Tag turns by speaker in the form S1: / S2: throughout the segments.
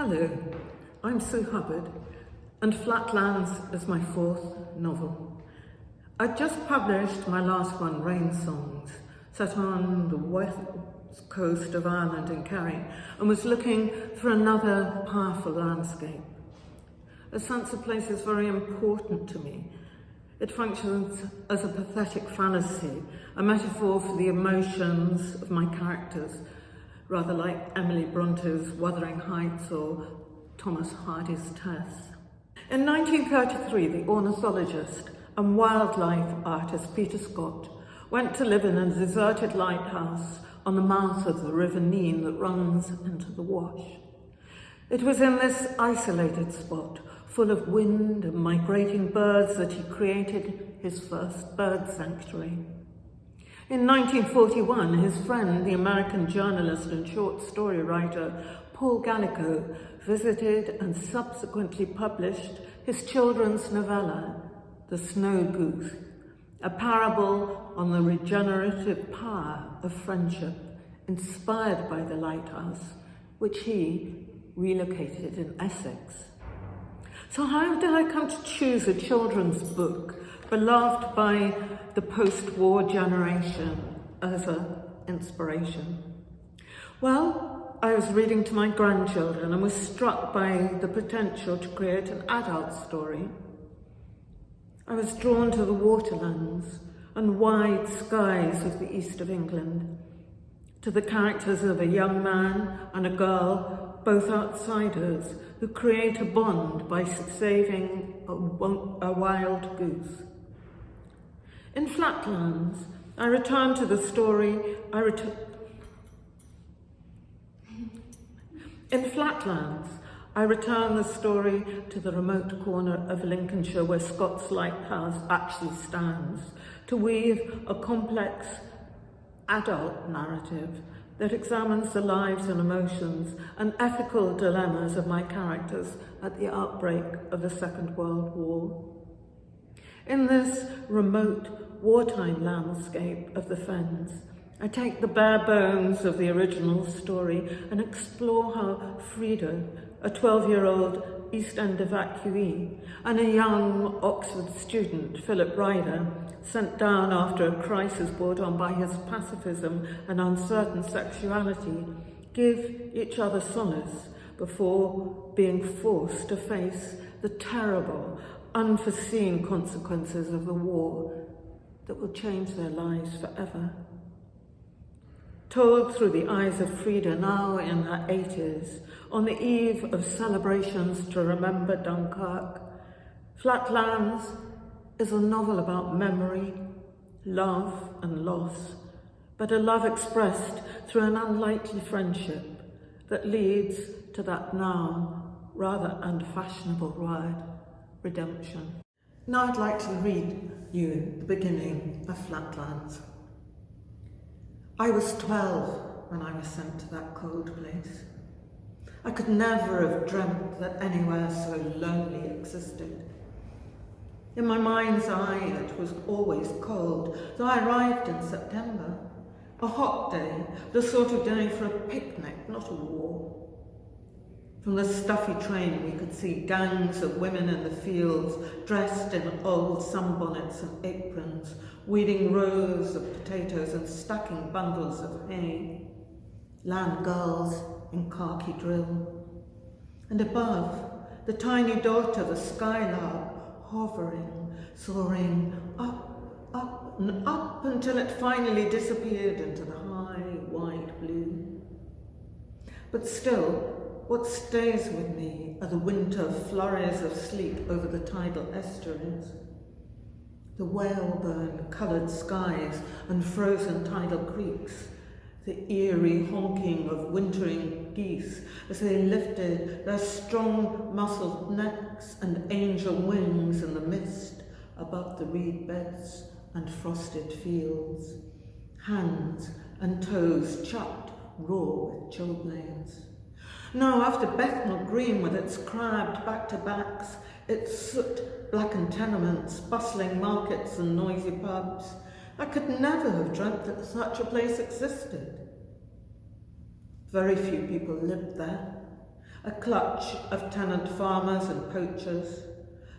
S1: Hello, I'm Sue Hubbard, and Flatlands is my fourth novel. I just published my last one, Rain Songs, set on the west coast of Ireland in Kerry, and was looking for another powerful landscape. A sense of place is very important to me. It functions as a pathetic fallacy, a metaphor for the emotions of my characters, rather like Emily Bronte's Wuthering Heights or Thomas Hardy's Tess. In 1933, the ornithologist and wildlife artist Peter Scott went to live in a deserted lighthouse on the mouth of the River Nene that runs into the Wash. It was in this isolated spot, full of wind and migrating birds, that he created his first bird sanctuary. In 1941, his friend, the American journalist and short story writer Paul Gallico, visited and subsequently published his children's novella, The Snow Goose, a parable on the regenerative power of friendship, inspired by the lighthouse, which he relocated in Essex. So how did I come to choose a children's book beloved by the post-war generation as an inspiration? Well, I was reading to my grandchildren and was struck by the potential to create an adult story. I was drawn to the waterlands and wide skies of the east of England, to the characters of a young man and a girl, both outsiders, who create a bond by saving a wild goose. In Flatlands, I return to the story to the remote corner of Lincolnshire where Scott's lighthouse actually stands, to weave a complex adult narrative that examines the lives and emotions and ethical dilemmas of my characters at the outbreak of the Second World War. In this remote wartime landscape of the Fens, I take the bare bones of the original story and explore how Frida, a 12-year-old East End evacuee, and a young Oxford student, Philip Ryder, sent down after a crisis brought on by his pacifism and uncertain sexuality, give each other solace before being forced to face the terrible, unforeseen consequences of the war that will change their lives forever. Told through the eyes of Frida, now in her 80s, on the eve of celebrations to remember Dunkirk, Flatlands is a novel about memory, love and loss, but a love expressed through an unlikely friendship that leads to that now rather unfashionable word, redemption. Now I'd like to read you the beginning of Flatlands. I was 12 when I was sent to that cold place. I could never have dreamt that anywhere so lonely existed. In my mind's eye, it was always cold, though I arrived in September. A hot day, the sort of day for a picnic, not a war. From the stuffy train, we could see gangs of women in the fields, dressed in old sunbonnets and aprons, weeding rows of potatoes and stacking bundles of hay. Land girls in khaki drill. And above, the tiny dot of a skylark hovering, soaring up and up until it finally disappeared into the high, wide blue. But still, what stays with me are the winter flurries of sleet over the tidal estuaries, the whalebone-coloured skies and frozen tidal creeks, the eerie honking of wintering geese as they lifted their strong muscled necks and angel wings in the mist above the reed beds and frosted fields, hands and toes chapped raw with chilblains. No, after Bethnal Green with its crabbed back-to-backs, its soot-blackened tenements, bustling markets and noisy pubs, I could never have dreamt that such a place existed. Very few people lived there, a clutch of tenant farmers and poachers,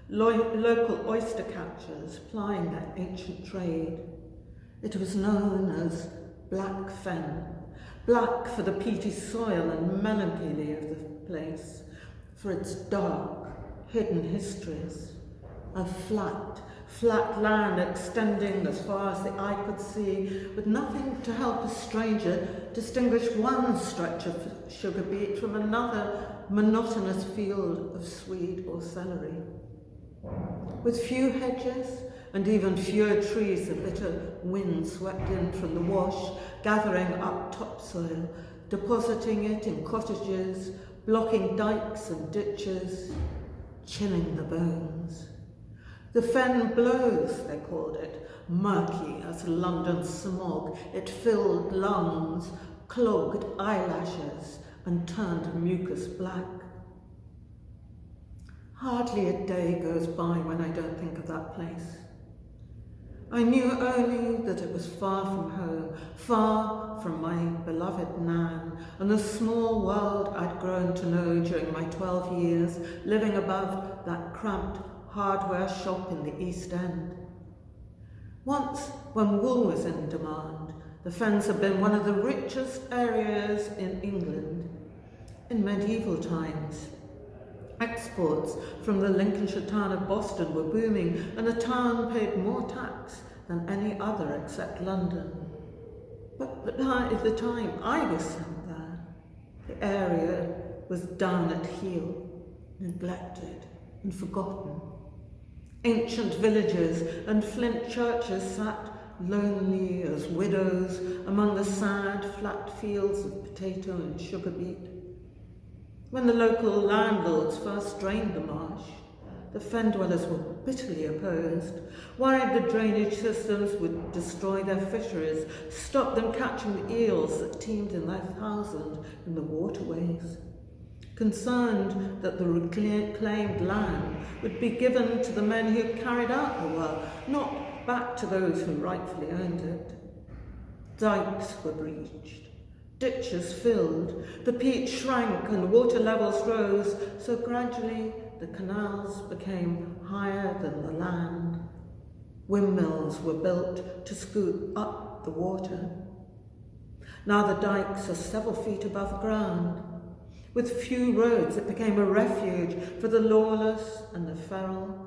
S1: local oyster catchers plying their ancient trade. It was known as Black Fen, black for the peaty soil and melancholy of the place, for its dark, hidden histories, a flat land extending as far as the eye could see, with nothing to help a stranger distinguish one stretch of sugar beet from another monotonous field of swede or celery. With few hedges and even fewer trees, the bitter wind swept in from the wash, gathering up topsoil, depositing it in cottages, blocking dikes and ditches, chilling the bones. The fen blows, they called it, murky as London smog. It filled lungs, clogged eyelashes, and turned mucus black. Hardly a day goes by when I don't think of that place. I knew only that it was far from home, far from my beloved Nan, and the small world I'd grown to know during my 12 years, living above that cramped hardware shop in the East End. Once, when wool was in demand, the Fens had been one of the richest areas in England. In medieval times, exports from the Lincolnshire town of Boston were booming, and the town paid more tax than any other except London. But at the time I was sent there, the area was down at heel, neglected and forgotten. Ancient villages and flint churches sat lonely as widows among the sad, flat fields of potato and sugar beet. When the local landlords first drained the marsh, the fen dwellers were bitterly opposed, worried the drainage systems would destroy their fisheries, stop them catching the eels that teemed in their thousands in the waterways. Concerned that the reclaimed land would be given to the men who carried out the work, not back to those who rightfully owned it. Dikes were breached, ditches filled, the peat shrank and water levels rose, so gradually the canals became higher than the land. Windmills were built to scoop up the water. Now the dikes are several feet above ground. With few roads, it became a refuge for the lawless and the feral.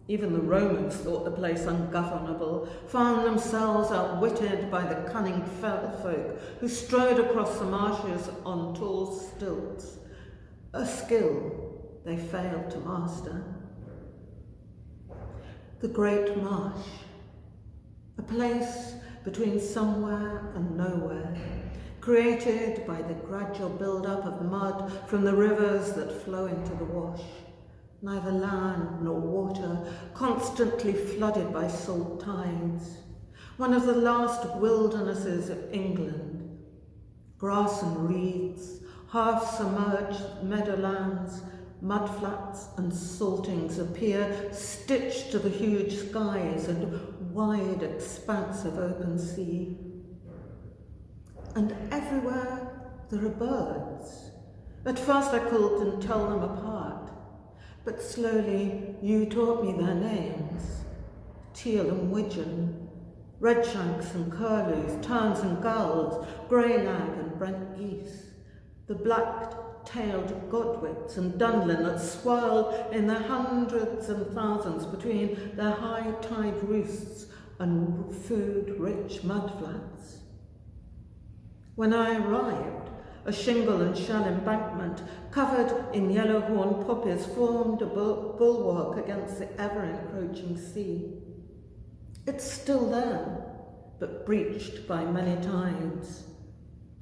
S1: Even the Romans thought the place ungovernable, found themselves outwitted by the cunning folk who strode across the marshes on tall stilts, a skill they failed to master. The Great Marsh, a place between somewhere and nowhere, created by the gradual build-up of mud from the rivers that flow into the wash. Neither land nor water, constantly flooded by salt tides. One of the last wildernesses of England. Grass and reeds, half-submerged meadowlands, mudflats and saltings appear stitched to the huge skies and wide expanse of open sea. And everywhere there are birds. At first I couldn't tell them apart, but slowly you taught me their names. Teal and widgeon, redshanks and curlews, terns and gulls, greylag and brent geese, the black-tailed godwits and dunlin that swirl in their hundreds and thousands between their high-tide roosts and food-rich mudflats. When I arrived, a shingle and shell embankment covered in yellow-horn poppies formed a bulwark against the ever-encroaching sea. It's still there, but breached by many tides.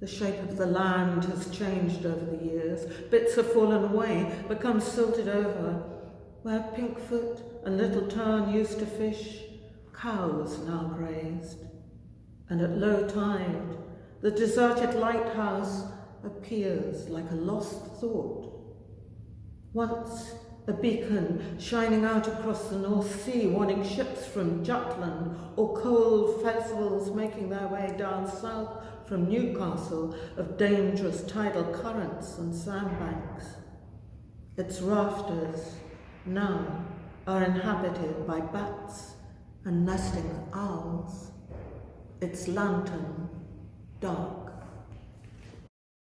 S1: The shape of the land has changed over the years. Bits have fallen away, become silted over. Where Pinkfoot and Little Tern used to fish, cows now grazed. And at low tide, the deserted lighthouse appears like a lost thought. Once a beacon shining out across the North Sea, warning ships from Jutland or coal vessels making their way down south from Newcastle of dangerous tidal currents and sandbanks. Its rafters now are inhabited by bats and nesting owls. Its lantern dark.